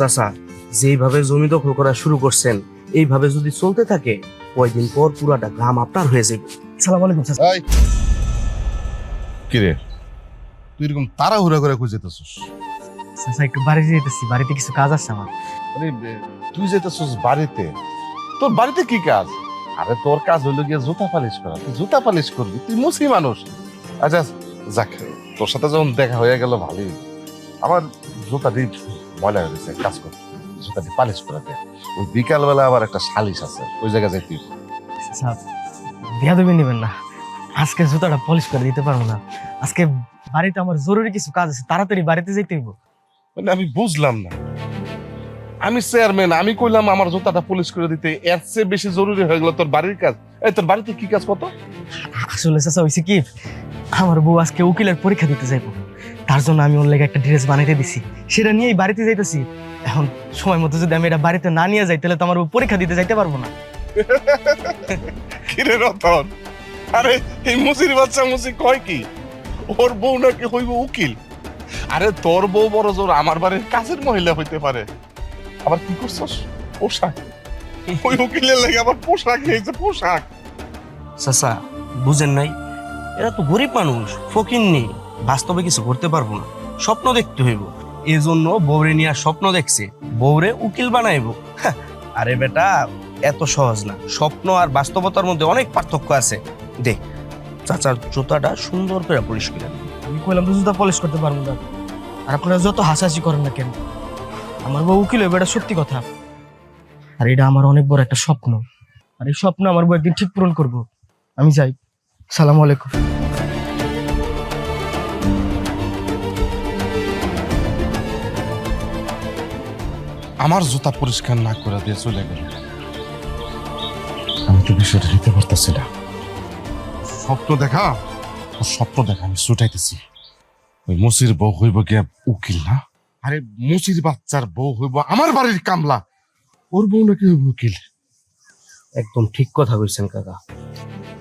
চাচা, যেইভাবে জমি দখল করা শুরু করছেন এইভাবে যদি চলতে থাকে কয়দিন পর পুরাটা গ্রাম আপনার হয়ে যাবে। সালাম আলাইকুম চাচা। এই কিরে, তুই এরকম তাড়াহুড়া করে খুঁজে যেতেছিস? চাচা একটু বাড়ি যেতেছি, বাড়িতে কিছু কাজ আছে আমার। মানে তুই যেতেছিস বাড়িতে? তোর বাড়িতে কি কাজ? আরে তোর কাজ হলো গিয়ে জুতা পালিশ করা, তুই জুতা পালিশ করবি, তুই মুসি মানুষ। আচ্ছা যাক, তোর সাথে যখন দেখা হয়ে গেল ভালোই। আমার জুতাটি ময়লা হয়ে গেছে, কাজ কর, জুতাটি পালিশ করাতে। ওই বিকালবেলা আবার একটা সালিশ আছে, ওই জায়গায় যাই তুই। চাচা বেয়াদবি নেবেন না, আজকে জুতাটা পলিশ করে দিতে পারবো না। আজকে বাড়িতে আমার জরুরি কিছু কাজ আছে, তাড়াতাড়ি বাড়িতে যেতে হইব। মানে আমি বুঝলাম না, আমি চেয়ারম্যান, আমি কইলাম আমার জুতাটা পলিশ করে দিতে, এর চেয়ে বেশি জরুরি হয়ে গেল তোর বাড়ির কাজ। এই তোর বাড়িতে কি কাজ কত? আসলে চাচা হয়েছে কি, আমার বউ আজকে উকিলের পরীক্ষা দিতে যাইব, তার জন্য আমি ওর লেগে একটা ড্রেস বানাইতে দিছি, সেটা নিয়েই বাড়িতে যাইতেছি। এখন সময় মতো যদি আমি এটা বাড়িতে না নিয়ে যাই তাহলে তো আমার বউ পরীক্ষা দিতে যাইতে পারবো না। কিরে রতন, আরে এই মুসির বাচ্চা মুসি কয় কি ওর বউ নাকি হইব উকিল? আরে তোর বউ বড় জোর আমার বাড়ির কাজের মহিলা হইতে পারে। আবার কি করছস? পোশাক, ওই উকিলের লাগে আবার পোশাক নিয়েছে, পোশাক। চাচা বুঝেন নাই, এরা তো গরিব মানুষ, ফকির নেই, বাস্তবে কিছু করতে পারবো না, স্বপ্ন দেখতে হইব। এই জন্য বউরে নিয়ে স্বপ্ন দেখছে, বউরে উকিল বানাইবো। হ্যাঁ, আরে বেটা এত সহজ না, স্বপ্ন আর বাস্তবতার মধ্যে অনেক পার্থক্য আছে। দেখ চাচার জুতাটা সুন্দর করে পলিশ করে দিন। আমি কইলাম তো জুতা পলিশ করতে পারবো না, আর আপনারা যত হাসাহাসি করেন না কেন, আমার বউ উকিল হইবে, এটা সত্যি কথা। আর এটা আমার অনেক বড় একটা স্বপ্ন, আর এই স্বপ্ন আমার বউ একদিন ঠিক পূরণ করব। আমি যাই, সালাম আলাইকুম। আমার জুতা পরিষ্কার না করে দিয়ে চলে গেল। আমি তো বিষয়টা নিতে পারতেছি না। স্বপ্ন দেখা, ওর স্বপ্ন দেখা আমি ছুটাইতেছি। ওই মুসির বউ হইব গিয়া উকিল না? আরে মুসির বাচ্চার বউ হইব আমার বাড়ির কামলা, ওর বউ নাকি হইব উকিল? একদম ঠিক কথা কইছেন কাকা,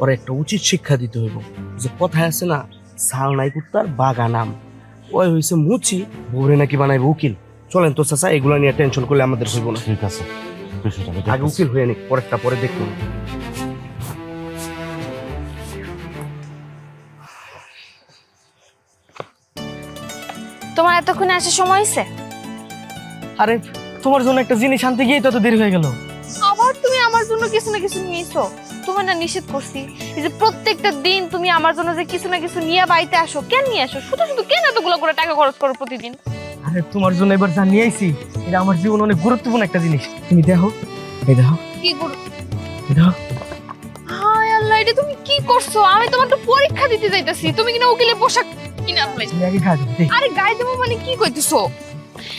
ওরা একটা উচিত শিক্ষা দিতে হইব। যে কথায় আছে না, সাল নাই কুত্তার বাগা নাম, ওই হইছে মুচি, বউরে নাকি বানাইবো উকিল। চলেন তো চাচা, এগুলা নিয়ে টেনশন করলে আমাদের হইব না। ঠিক আছে, বিষয়টা আমি আগে দেখতেছি। উকিল হয়ে নিক, পরেরটা পরে দেখুন। তোমার এতক্ষণে আসার সময় হয়েছে? আরে তোমার জন্য একটা জিনিস আনতে গিয়ে তত দেরি হয়ে গেল। আবার তুমি আমার জন্য কিছু না কিছু নিয়েছো? তোমার না নিষেধ করছি, এই যে প্রত্যেকটা দিন তুমি আমার জন্য যে কিছু না কিছু নিয়ে বাড়িতে আসো, কেন নিয়ে আসো? শুধু শুধু কেন এতগুলো করে টাকা খরচ করো প্রতিদিন? আরে তোমার জন্য এবার যা নিয়ে আইছি, এটা আমার জীবন অনেক গুরুত্বপূর্ণ একটা জিনিস। তুমি দেখো, এই দেখো, কি করো? এই দেখো। হায় আল্লাহ, এটা তুমি কি করছো? আমি তোমার তো পরীক্ষা দিতে যাইতাছি, তুমি কিনা উকিলের পোশাক কিনা ফেলাইছো। তুমি আগে খাওয়া দেবে। আরে গায়ে দেবো মানে কি কইতেছো?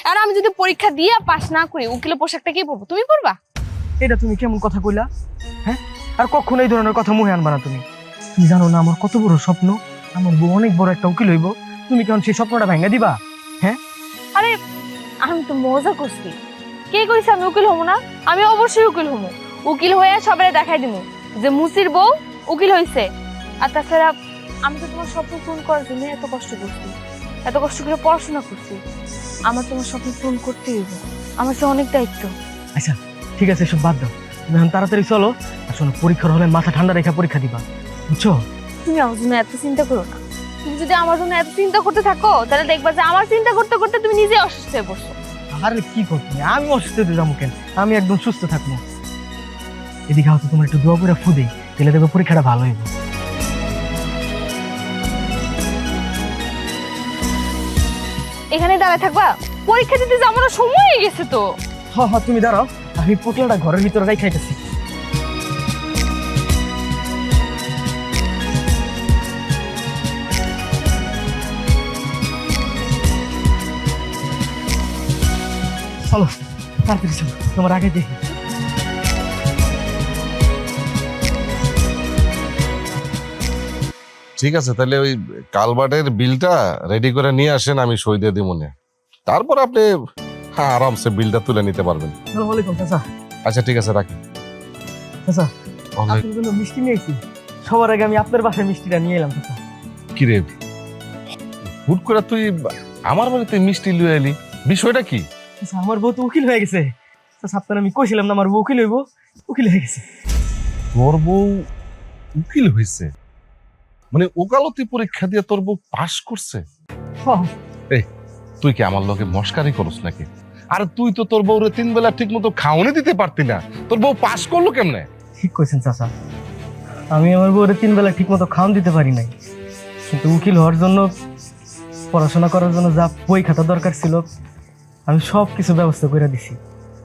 আর আমি যদি পরীক্ষা দিয়া পাস না করি, উকিলের পোশাকটা কি পরবো? তুমি পরবা? এটা তুমি কেমন কথা কইলা? হ্যাঁ, আর কখনো এই ধরনের কথা মুখে আনবা না তুমি। তুমি জানো না আমার কত বড় স্বপ্ন, আমার বউ অনেক বড় একটা উকিল হইব। তুমি কেমন সেই স্বপ্নটা ভাঙা দিবা? আরে আমি তো মজা করছি। কে কইছে আমি উকিল হবো না? আমি অবশ্যই উকিল হবো। উকিল হয়ে সবাই দেখাই দিব যে মুসির বউ উকিল হইছে। আর তাছাড়া আমি তো তোমার স্বপ্ন পূরণ করার জন্য এত কষ্ট করছি, এত কষ্ট করে পড়াশোনা করছি। আমার তোমার স্বপ্ন পূরণ করতেই হবে, আমার তো অনেক দায়িত্ব। আচ্ছা ঠিক আছে, সব বাদ দাও, তুমি এখন তাড়াতাড়ি চলো। আর শোনো, পরীক্ষার হলে মাথা ঠান্ডা রেখে পরীক্ষা দিবা, বুঝছো? তুমি আমার জন্য এত চিন্তা করো না। তুমি যদি আমার জন্য এত চিন্তা করতে থাকো তাহলে দেখবা যে আমার চিন্তা করতে করতে তুমি নিজে অসুস্থ হয়ে পড়ছো। আরে কি করছি, আমি অসুস্থ হতে যাবো কেন? আমি একদম সুস্থ থাকবো। এদিকে হয়তো তোমার একটু দোয়া করে ফু দেই, তাহলে দেখবে পরীক্ষাটা ভালো হইব। এখানে দাঁড়ায় থাকবা? পরীক্ষা দিতে যাবো না, সময় হয়ে গেছে তো। হ্যাঁ হ্যাঁ, তুমি দাঁড়াও, আমি পোটলাটা ঘরের ভিতরে রাই খাইতেছি। চলো তাড়াতাড়ি চলো, তোমার আগে দেখি। ঠিক আছে, তাহলে ওই কালবাটের বিলটা রেডি করে নিয়ে আসেন, আমি সই দিয়ে দিব মনে। তারপর আপনি হ্যাঁ আরামসে বিলটা তুলে নিতে পারবেন। আসসালামু আলাইকুম চাচা। আচ্ছা ঠিক আছে, রাখি। চাচা, অনেক আপনার জন্য মিষ্টি নিয়ে এসেছি। সবার আগে আমি আপনার বাসায় মিষ্টিটা নিয়ে এলাম চাচা। কিরে, হুট করে তুই আমার বাড়িতে মিষ্টি লুয়ে এলি, বিষয়টা কি? চাচা, আমার বউ তো উকিল হয়ে গেছে। চাচা, আপনার আমি কইছিলাম না আমার বউ উকিল হইব, উকিল হয়ে গেছে। তোর বউ উকিল হয়েছে? মানে ওকালতি পরীক্ষা দিয়ে তোর বউ পাশ করছে? হ্যাঁ। এই, তুই কি আমার লগে মস্কারি করস নাকি? আর তুই তো তোর বউরে 3 বেলা ঠিক মতো খাওয়ানি দিতে পারতি না, তোর বউ পাশ করলো কেমনে? ঠিক কইছেন চাচা, আমি আমার বউরে 3 বেলা ঠিক মতো খাওয়ান দিতে পারি নাই, কিন্তু উকিল হওয়ার জন্য, পড়াশোনা করার জন্য যা বই খাতা দরকার ছিল আমি সব কিছু ব্যবস্থা করে দিছি।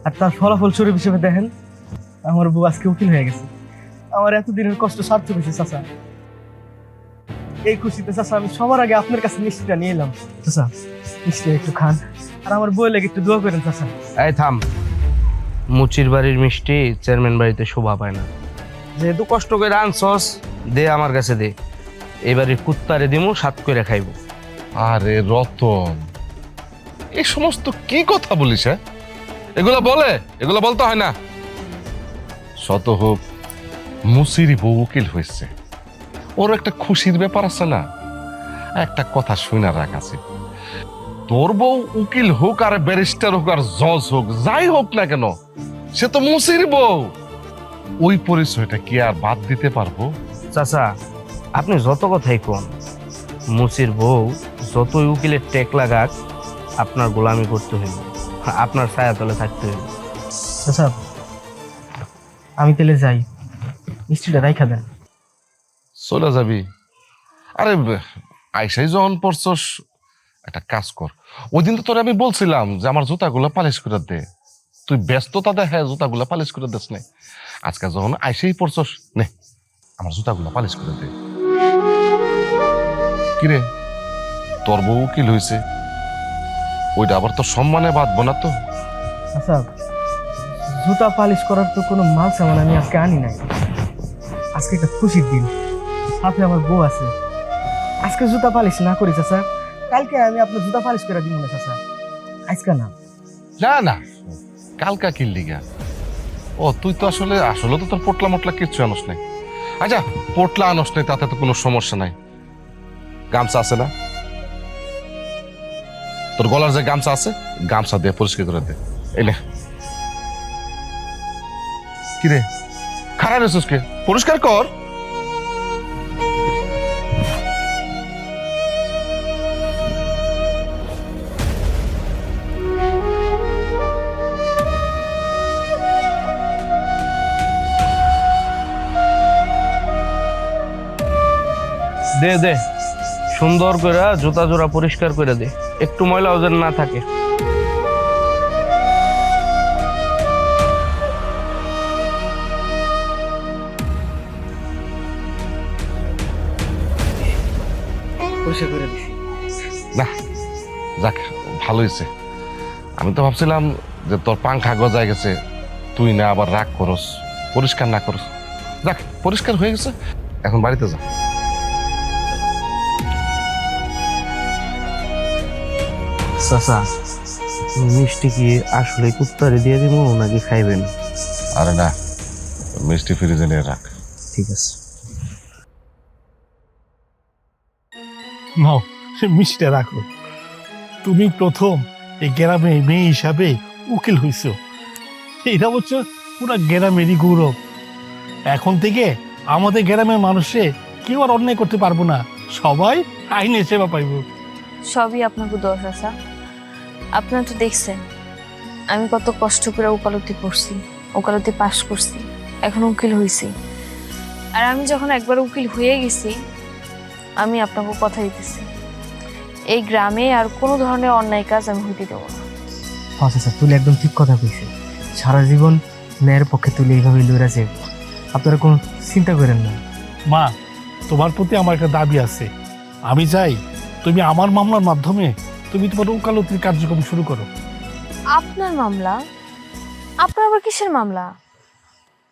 আর তার ফলাফল স্বরূপ হিসেবে দেখেন, আমার বউ আজকে উকিল হয়ে গেছে। আমার এতদিনের কষ্ট সার্থক হয়েছে চাচা। এই খুশিতে চাচা আমি সবার আগে আপনার কাছে মিষ্টিটা নিয়ে এলাম। চাচা, মিষ্টি একটু খান, আর আমার বউয়ের লাগে একটু দোয়া করেন চাচা। এই থাম, মুচির বাড়ির মিষ্টি চেয়ারম্যান বাড়িতে শোভা পায় না। যেহেতু কষ্ট করে আনছস, দে আমার কাছে দে। এবারের কুত্তারে দিমু, সাত করে খাইব। আরে রতন, এই সমস্ত কি কথা বলিস? হ্যাঁ, এগুলা বলতে হয় না। শত হোক মুসির বউ উকিল হয়েছে, ওর একটা খুশির ব্যাপার আছে না? একটা কথা শুনে রাখ আছে, তোর বউ উকিল হোক আর ব্যারিস্টার হোক আর জজ হোক, যাই হোক না কেন, সে তো মুসির বউ। ওই পরিচয়টা কি আর বাদ দিতে পারবো? চাচা, আপনি যত কথাই কোন, মুচির বউ যতই উকিলের টেক লাগাক, আপনার গোলামি করতে হইব, আপনার ছায়াতলে থাকতে হইব। চাচা, আমি তাহলে যাই, মিষ্টিটা রাইখা দেন। চলে যাবি? আরে আইসাই যখন পড়ছস, একটা কাজ কর। ওই দিন তো তোরে আমি বলছিলাম যে আমার জুতাগুলো পালিশ করে দে, তুই ব্যস্ততা দেখে জুতাগুলো পালিশ করে দিস না। আজকে যখন আইসাই পড়ছস, নে আমার জুতাগুলো পালিশ করে দে। কিরে, তোর বউ উকিল হয়েছে, ওইটা আবার তোর সম্মানে বাঁধবো না তো? আচ্ছা, জুতা পালিশ করার তো কোনো মাল সামান আমি আজকে আনি নাই। আজকে একটা খুশির দিন, সাথে আমার বউ আছে। আজকে জুতা পালিশ না করি চাচা, কালকে আমি আপনার জুতা পালিশ করে দিব না চাচা, আজকে না। না না, কালকা কিল লিগা? ও তুই তো আসলে তো তোর পোটলা মোটলা কিচ্ছু আনস নাই। আচ্ছা, পোটলা আনস নাই তাতে তো কোনো সমস্যা নাই। গামছা আছে না তোর? গলার যে গামছা আছে, গামছা দিয়ে পরিষ্কার করে দে। এই নে। কিরে, খারাপ রেছিস কে? পরিষ্কার কর। দে দে, সুন্দর করে জুতা জোড়া পরিষ্কার করে দে, একটু ময়লাও যেন না থাকে। পরিষ্কার করে দিছি। না, যাক, ভালো হয়েছে। আমি তো ভাবছিলাম যে তোর পাংখা গজায় গেছে, তুই না আবার রাগ করস, পরিষ্কার না করস। যাক, পরিষ্কার হয়ে গেছে, এখন বাড়িতে যা। চাচা, মিষ্টি কি আসলে কুত্তারে দিয়ে দিব নাকি খাইবেন? আরে না, মিষ্টি ফ্রিজে নিয়ে রাখ। ঠিক আছে। নাও, সে মিষ্টিটা রাখো। তুমি প্রথম এই গ্রামে মেয়ে হিসাবে উকিল হইছ, এটা হচ্ছে পুরো গ্রামেরই গৌরব। এখন থেকে আমাদের গ্রামের মানুষে কেউ আর অন্যায় করতে পারবো না, সবাই আইনের সেবা পাইব। সবই আপনাকে দোষ আছে। আপনারা তো দেখছেন আমি কত কষ্ট করে ওকালতি পড়ছি, ওকালতি পাশ করছি, এখন উকিল হয়েছি। আর আমি যখন একবার উকিল হয়ে গেছি, আমি আপনাকে কথা দিতেছি, এই গ্রামে আর কোনো ধরনের অন্যায় কাজ আমি হইতে দেবো না। হ্যাঁ চাচা, তুই একদম ঠিক কথা কইছে। সারা জীবন ন্যায়ের পক্ষে তুলে এইভাবে লড়ে আছে, আপনারা কোনো চিন্তা করেন না। মা, তোমার প্রতি আমার একটা দাবি আছে। আমি চাই তুমি আমার মামলার মাধ্যমে তুমি তোমার ওকালতির কার্যক্রম শুরু করো। আপনার মামলা? আপনার আবার কিসের মামলা?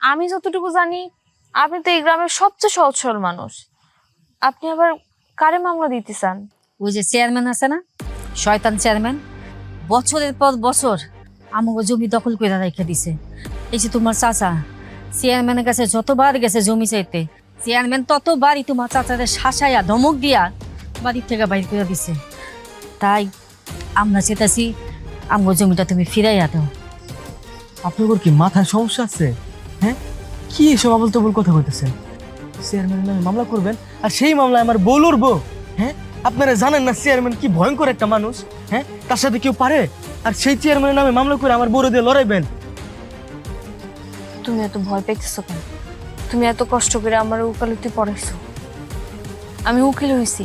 আমি যতটুকু জানি আপনি তো এই গ্রামের সবচেয়ে সহজ সরল মানুষ, আপনি আবার কারে মামলা দিতে চান? ওই যে চেয়ারম্যান আছে না, শয়তান চেয়ারম্যান, বছরের পর বছর আমাকে জমি দখল করে রেখে দিছে। এই যে তোমার চাচা চেয়ারম্যানের কাছে যতবার গেছে জমি চাইতে, চেয়ারম্যান ততবারই তোমার চাচাদের শাসাইয়া ধমক দিয়া বাড়ির থেকে বাইর করে দিছে। তাই আমরা চেতাছি আমগো জমিটা তুমি ফিরাইয়া দাও। আপনার কি মাথায় সমস্যা আছে? হ্যাঁ, কি এসব আবল তবল কথা কইতেছেন? চেয়ারম্যানের নামে মামলা করবেন, আর সেই মামলায় আমার বউ লড়বো? হ্যাঁ, আপনারা জানেন না চেয়ারম্যান কি ভয়ঙ্কর একটা মানুষ? হ্যাঁ, তার সাথে কেউ পারে? আর সেই চেয়ারম্যানের নামে মামলা করে আমার বড় দিয়ে লড়াইবেন? তুমি এত ভয় পেতেছো কেন? তুমি এত কষ্ট করে আমার উকালতি পড়াইছো, আমি উকিল হয়েছি।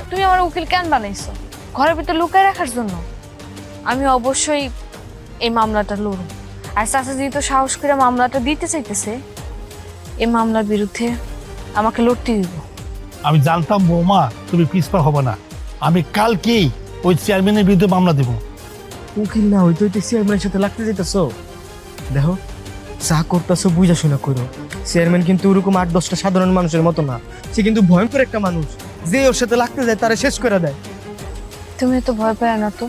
তুমি আমার উকিল কেন বানাইছো? ঘরের ভিতর লুকায় রাখার জন্য? আমি অবশ্যই এই মামলাটা লড়ব। আর চাচা যেহেতু সাহস করে মামলাটা দিতে চাইতেছে, এই মামলার বিরুদ্ধে আমাকে লড়তে দিব। আমি জানতাম বৌমা তুমি পিছপা হবে না। আমি কালকেই ওই চেয়ারম্যানের বিরুদ্ধে মামলা দেবো। উকিল না হইতে হইতে চেয়ারম্যানের সাথে লাগতে যেতেছো? দেখো, যা করতেছো বুঝা শোনা করো। চেয়ারম্যান কিন্তু ওরকম 8-10টা সাধারণ মানুষের মতো না, সে কিন্তু ভয়ঙ্কর একটা মানুষ। যে ওর সাথে লাগতে যায় তারা শেষ করে দেয়। তুমি এত ভয় পায় না তো?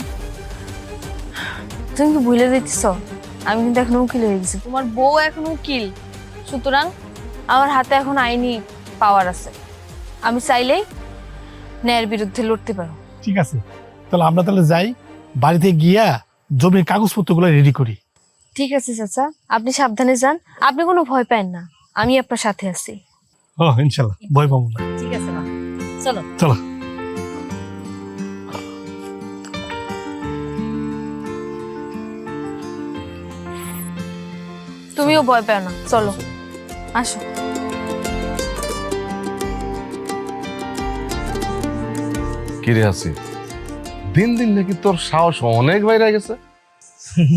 তুমি কি ভুলে দিতেছ আমি কিন্তু এখন উকিল হয়ে গেছি, তোমার বউ এখন উকিল। সুতরাং আমার হাতে এখন আইনি পাওয়ার আছে, আমি চাইলেই ন্যায়ের বিরুদ্ধে লড়তে পারো। ঠিক আছে, তাহলে আমরা তাহলে যাই, বাড়িতে গিয়া জমির কাগজপত্রগুলো রেডি করি। ঠিক আছে চাচা, আপনি সাবধানে যান, আপনি কোনো ভয় পান না, আমি আপনার সাথে আছি। ও ইনশাল্লাহ, ভয় পাবো না। ঠিক আছে মা, চলো। চলো। তুমিও ভয় পাও না, চলো আসো। কিরে আছি, দিন দিন নাকি তোর সাহস অনেক বাইরে গেছে।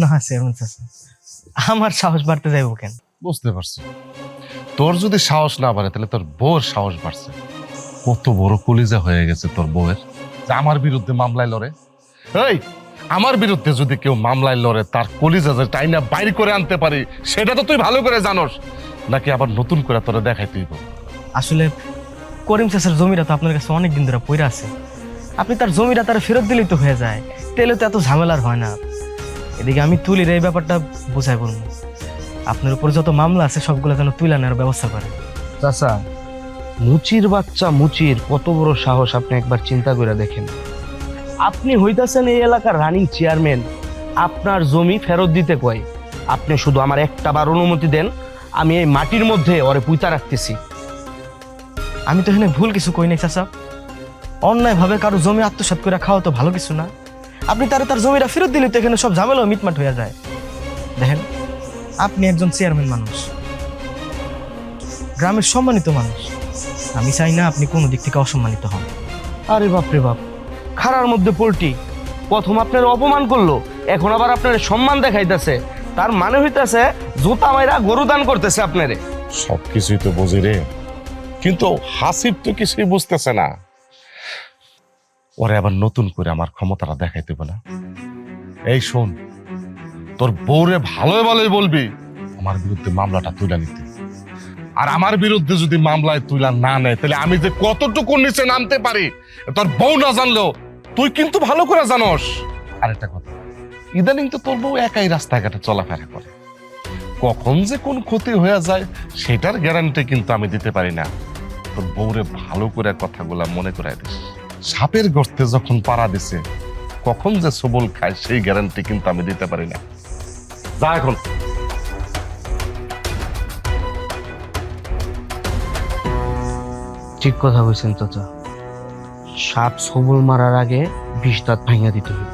না চেয়ারম্যান চাচা, আমার সাহস বাড়তে যাইব কেন? বুঝতে পারছি, তোর যদি সাহস না বাড়ে তাহলে তোর বউয়ের সাহস বাড়ছে। কত বড় কলিজা হয়ে গেছে তোর বউয়ের, যে আমার বিরুদ্ধে মামলায় লড়ে। এই, আমার বিরুদ্ধে যদি কেউ মামলায় লড়ে, তার কলিজা যে টাইনা বাইর করে আনতে পারি সেটা তো তুই ভালো করে জানোস, নাকি আবার নতুন করে তোরা দেখাই তুই? আসলে করিম চাচার জমিটা তো আপনার কাছে অনেক দিন ধরে পড়ে আছে। আপনি তার জমিটা তার ফেরত দিলেই তো হয়ে যায়, তেলে তো এত ঝামেলার হয় না। এদিকে আমি তুলির এই ব্যাপারটা বোঝাই বলবো, আপনার উপর যত মামলা আছে সবগুলো যেন তুলে নেওয়ার ব্যবস্থা করে। চাচা, মুচির বাচ্চা মুচির কত বড় সাহস আপনি একবার চিন্তা করে দেখেন। আপনি হইতাছেন এই এলাকার রানিং চেয়ারম্যান, আপনার জমি ফেরত দিতে কয়। আপনি শুধু আমার একটা বার অনুমতি দেন, আমি এই মাটির মধ্যে ওরে পুঁতা রাখতেছি। আমি তো এখানে ভুল কিছু কই নাই চাচা, অন্যায়ভাবে কারো জমি আত্মসাৎ করে খাওয়া তো ভালো কিছু না। আপনি তার জমিটা ফেরত দিলে তো এখানে সব ঝামেলা মিটমাট হয়ে যায়। দেখেন, আপনি একজন চেয়ারম্যান মানুষ, গ্রামের সম্মানিত মানুষ, আমি চাই না আপনি কোনো দিক থেকে অসম্মানিত হন। আরে বাপ রে বাপ, খাড়ার মধ্যে পোল্টি, প্রথম আপনার অপমান করলো, এখন আবার আপনার সম্মান দেখাইতেছে। তার মানে হইতেছে জুতা মাইরা গরু দান করতেছে আপনারে। সবকিছুই তো বুঝি রে, কিন্তু হাসিব তো কিছুই বুঝতেছে না। ওরে আবার নতুন করে আমার ক্ষমতাটা দেখাই দেব না। এই শোন, তোর বউরে ভালোই ভালোই বলবি আমার বিরুদ্ধে মামলাটা তুলে নিতে। আর আমার বিরুদ্ধে যদি মামলায় তুলা না নেয়, তাহলে আমি যে কতটুকু নিচে নামতে পারি তোর বউ না জানলেও তুই কিন্তু ভালো করে জানোস। আরেকটা কথা, ইদানিং তো তোর বউ একাই রাস্তাঘাটে চলাফেরা করে, কখন যে কোন ক্ষতি হয়ে যায় সেটার গ্যারান্টি কিন্তু আমি দিতে পারি না। তোর বউরে ভালো করে কথাগুলা মনে করাই দিস। সাপের গর্তে যখন পাড়া দিছে, কখন যে সবল খায় সেই গ্যারান্টি কিন্তু আমি দিতে পারি না। যা এখন। ঠিক কথা বলছেন চাচা, সাপ সবল মারার আগে বিষ দাঁত ভাঙিয়া দিতে হবে।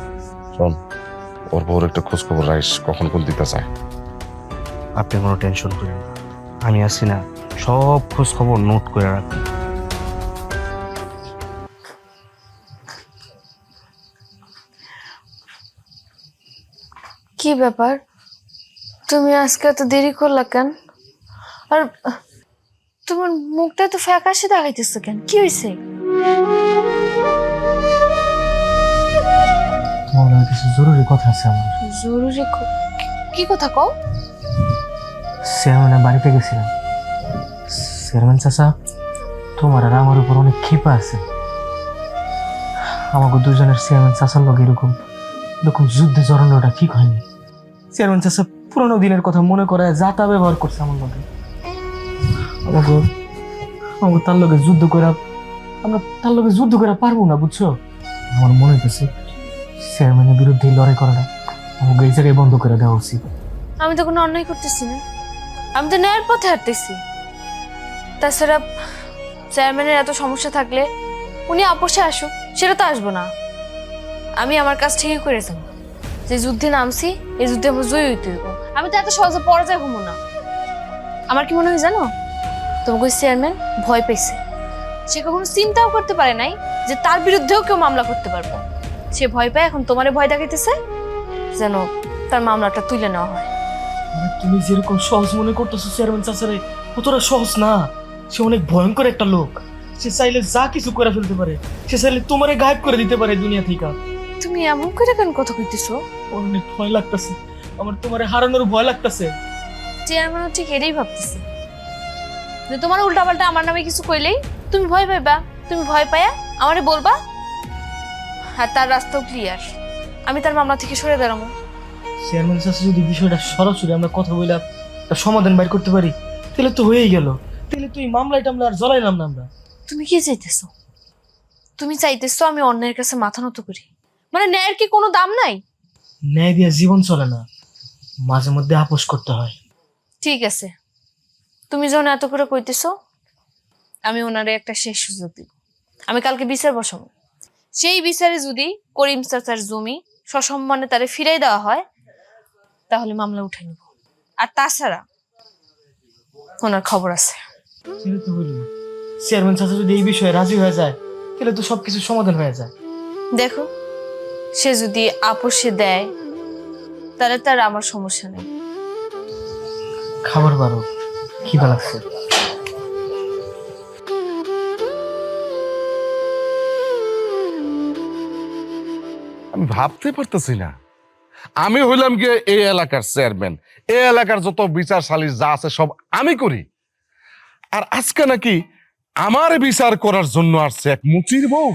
শোন, ওর বউর একটা খোঁজ খবর রাখিস, কখন কোন দিতে চায়। আপনি কোনো টেনশন করেন না, আমি আছি না, সব খোঁজ খবর নোট করে রাখবেন। কি ব্যাপার, তুমি আজকে এত দেরি করলা কেন? আর তোমার মুখটা তো ফ্যাকাশে দেখাইতেছো কেন, কি হয়েছে? তোমার কিছু জরুরি কথা আছে আমার। জরুরি কি কথা কও? চেয়ারম্যানের বাড়িতে গেছিলাম। চেয়ারম্যান চাচা, তোমার আর আমার উপর অনেক ক্ষেপা আছে। আমাকে দুজনের চেয়ারম্যান চাচার লোক এরকম যুদ্ধে জড়ানোটা ঠিক হয়নি। চেয়ারম্যান চাচা পুরোনো দিনের কথা মনে করে যা তা ব্যবহার করছে আমার মধ্যে। আমাকে তার লগে যুদ্ধ করে, আমরা তার লগে যুদ্ধ করে পারবো না, বুঝছো? আমার মনে হইতেছে চেয়ারম্যানের বিরুদ্ধে লড়াই করাটা আমাকে এই জায়গায় বন্ধ করে দেওয়া উচিত। আমি তো কোনো অন্যায় করতেছি না, আমি তো ন্যায়ের পথে হাঁটতেছি। তাছাড়া চেয়ারম্যানের এত সমস্যা থাকলে উনি আপোষে আসুক, সেটা তো আসবো না। আমি আমার কাজ ঠিকই করে যাবো। যে যুদ্ধে নামছি এই যুদ্ধে আমার জয়ী হইতে হইব। আমি তো এত সহজে পরাজয় হবো না। আমার কি মনে হয় জানো, তোমাকে ওই চেয়ারম্যান ভয় পেয়েছে। সে কখনো চিন্তাও করতে পারে নাই যে তার বিরুদ্ধেও কেউ মামলা করতে পারবো। সে ভয় পায় এখন তোমারে ভয় দেখাইতেছে যেন তার মামলাটা তুলে নেওয়া হয়। মানে তুমি যেরকম সহজ মনে করতেছো চেয়ারম্যান চাচারে, অতটা সহজ না। সে অনেক ভয়ঙ্কর একটা লোক। সে চাইলে যা কিছু করে ফেলতে পারে। সে চাইলে তোমারে গায়েব করে দিতে পারে দুনিয়া থেকে। তুমি এমন করে কেন কথা কইতেছো? অনেক ভয় লাগতেছে আমার, তোমারে হারানোর ভয় লাগতেছে। চেয়ারম্যানও ঠিক এটাই ভাবতেছে যে তোমার উল্টাপাল্টা আমার নামে কিছু কইলেই তুমি ভয় পাইবা। তুমি ভয় পায়া আমারে বলবা, আর তার রাস্তাও ক্লিয়ার। আমি তার মামলা থেকে সরে দাঁড়াবো। চেয়ারম্যান চাচা যদি বিষয়টা সরাসরি আমরা কথা বলে একটা সমাধান বাইর করতে পারি, তাহলে তো হয়েই গেল। তাহলে তুই মামলায় টামলা আর জ্বলাইলাম না আমরা। তুমি কি চাইতেছো? তুমি চাইতেছো আমি অন্যের কাছে মাথা নত করি? মানে ন্যায়ের কি কোনো দাম নাই? ন্যায় দিয়ে জীবন চলে না, মাঝে মধ্যে আপোষ করতে হয়। ঠিক আছে, তুমি যখন এত করে কইতেছো, আমি ওনারে একটা শেষ সুযোগ দিব। আমি কালকে বিচার বসাবো। সেই বিচারে যদি করিম চাচার জমি সসম্মানে তারে ফিরাই দেওয়া হয়, তাহলে মামলা উঠে নিব। আর তাছাড়া ওনার খবর আছে। সেটা তো হইল না। চেয়ারম্যান চাচা যদি এই বিষয়ে রাজি হয়ে যায়, তাহলে তো সবকিছু সমাধান হয়ে যায়। দেখো, সে যদি আপোষে দেয় তাহলে তার আমার সমস্যা নেই। খাবার বারো, খিদা লাগছে। আমি ভাবতে পারতেছি না, আমি হইলাম গিয়ে এই এলাকার চেয়ারম্যান, এই এলাকার যত বিচার সালিশ যা আছে সব আমি করি, আর আজকে নাকি আমার বিচার করার জন্য আসছে এক মুচির বউ।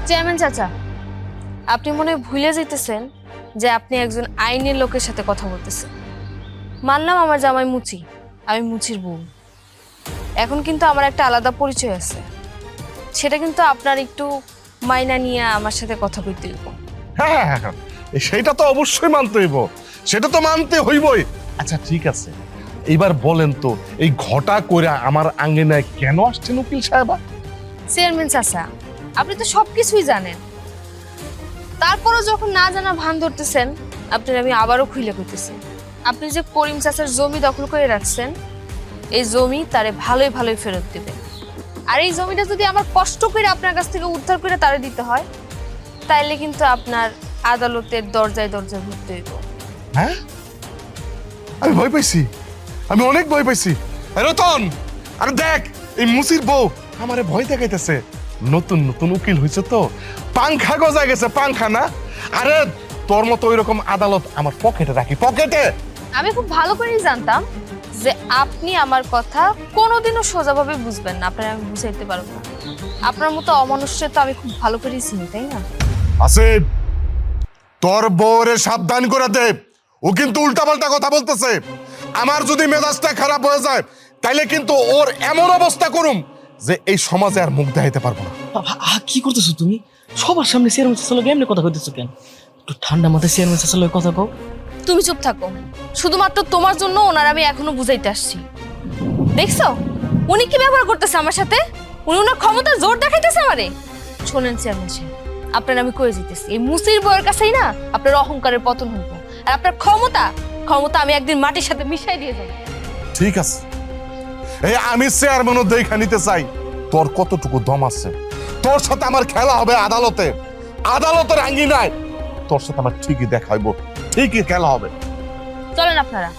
চেয়ারম্যান চাচা, আপনি মনে হয় ভুলে যেতেছেন যে আপনি একজন আইনের লোকের সাথে কথা বলতেছেন। মানলাম আমার জামাই মুচি, আমি মুচির বউ। এখন কিন্তু আমার একটা আলাদা পরিচয় আছে, সেটা কিন্তু আপনার একটু মাইনা নিয়ে আমার সাথে কথা কইতে হইব। হ্যাঁ হ্যাঁ, হ্যাঁ, সেটা তো অবশ্যই মানতে হইব, সেটা তো মানতে হইবই। আচ্ছা ঠিক আছে, এইবার বলেন তো এই ঘটা করে আমার আঙ্গিনায় কেন আসছেন উকিল সাহেবা? চেয়ারম্যান চাচা, আপনি তো সবকিছুই জানেন, তারপরও যখন না জানা ভান ধরতেছেন, আপনার আমি আবারও খুইলে কইতেছি। আপনি যে করিম চাচার জমি দখল করে রাখছেন, এই জমি তারে ভালোই ভালোই ফেরত দেবেন। আর এই জমিটা যদি আমার কষ্ট করে আপনার কাছ থেকে উদ্ধার করে তারে দিতে হয়, তাইলে কিন্তু আপনার আদালতের দরজায় দরজায় ঘুরতে হইব। হ্যাঁ, আমি ভয় পাইছি, আমি অনেক ভয় পাইছি। রতন, আরে দেখ এই মুসির বউ আমারে ভয় দেখাইতেছে। নতুন নতুন উকিল হয়েছে তো, পাংখা গজা গেছে, পাংখা না। আরে তোর মতো ওই রকম আদালত আমার পকেটে রাখি, পকেটে। আমি খুব ভালো করেই জানতাম যে আপনি আমার কথা কোনোদিনও সোজাভাবে বুঝবেন না, আপনার আমি বুঝাইতে পারবো না। আপনার মতো অমানুষ্যের তো আমি খুব ভালো করেই চিনি, তাই না? আসিফ, তোর বউরে সাবধান করে দে, ও কিন্তু উল্টাপাল্টা কথা বলতেছে। আমার যদি মেজাজটা খারাপ হয়ে যায়, তাইলে কিন্তু ওর এমন অবস্থা করুম যে এই সমাজে আর মুখ দেখাইতে পারবো না। কি করতেছো তুমি? সবার সামনে চেয়ারম্যান চাচার লগে এমনি কথা কইতেছো কেন? একটু ঠান্ডা মাথায় চেয়ারম্যান চাচার লগে কথা কও। তুমি চুপ থাকো, শুধুমাত্র তোমার জন্য ওনার আমি এখনো বুঝাইতে আসছি। দেখছো উনি কি ব্যবহার করতেছে আমার সাথে? উনি ওনার ক্ষমতা জোর দেখাইতেছে আমারে। শোনেন চেয়ারম্যান সাহেব, আপনার আমি কয়ে যেতেছি, এই মুসির বউয়ের কাছেই না আপনার অহংকারের পতন হইব। আর আপনার ক্ষমতা আমি একদিন মাটির সাথে মিশাই দিয়ে যাবো। ঠিক আছে, এই আমি চেয়ারম্যানও দেখা নিতে চাই তোর কতটুকু দম আছে। তোর সাথে আমার খেলা হবে আদালতে, আদালতের আঙ্গিনায় তোর সাথে আমার ঠিকই দেখা হইব, ঠিকই খেলা হবে। চলেন আপনারা।